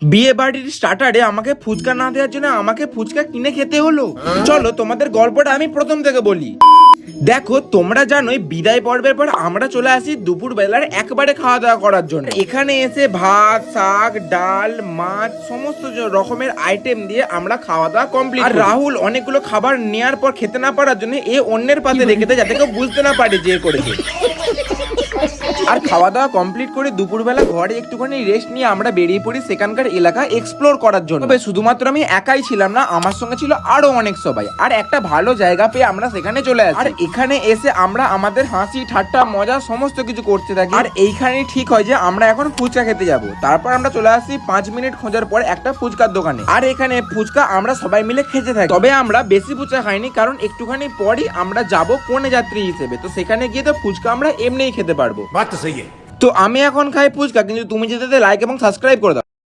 বিয়ে বাড়ির স্টার্টারে আমাকে ফুচকা না দেওয়ার জন্য আমাকে ফুচকা কিনে খেতে হলো। চলো তোমাদের গল্পটা আমি প্রথম থেকে বলি। দেখো, তোমরা জানোই বিদায় পর্বের পর আমরা চলে আসি দুপুর বেলার একবারে খাওয়া দাওয়া করার জন্য। এখানে এসে ভাত, শাক, ডাল, মাছ সমস্ত রকমের আইটেম দিয়ে আমরা খাওয়া দাওয়া কমপ্লিট। আর রাহুল অনেকগুলো খাবার নেওয়ার পর খেতে না পারার জন্য এ অন্যের পাশে রেখে দেয় যাতে কেউ বুঝতে না পারে যে করেছে। আর খাওয়া দাওয়া কমপ্লিট করে দুপুরবেলা ঘরে একটুখানি রেস্ট নিয়ে আমরা বেরিয়ে পড়ি সেখানকার এলাকা এক্সপ্লোর করার জন্য। তবে শুধুমাত্র আমি একাই ছিলাম না, আমার সঙ্গে ছিল আরো অনেক সবাই। আর একটা ভালো জায়গা পেয়ে আমরা সেখানে চলে আসি। আর এখানে এসে আমরা আমাদের হাসি ঠাট্টা মজা সমস্ত কিছু করতে থাকি। আর এইখানেই ঠিক হয় যে আমরা এখন ফুচকা খেতে যাব। তারপর আমরা চলে আসি 5 মিনিট খোঁজার পর একটা ফুচকার দোকানে। আর এখানে ফুচকা আমরা সবাই মিলে খেতে থাকি। তবে আমরা বেশি ফুচকা খাইনি, কারণ একটুখানি পরই আমরা যাব কনে যাত্রী হিসেবে। তো সেখানে গিয়ে তো ফুচকা আমরা এমনিই খেতে পারবো। তো আমি এখন খাই ফুচকা, কিন্তু তুমি যেতে লাইক এবং সাবস্ক্রাইব করে দাও।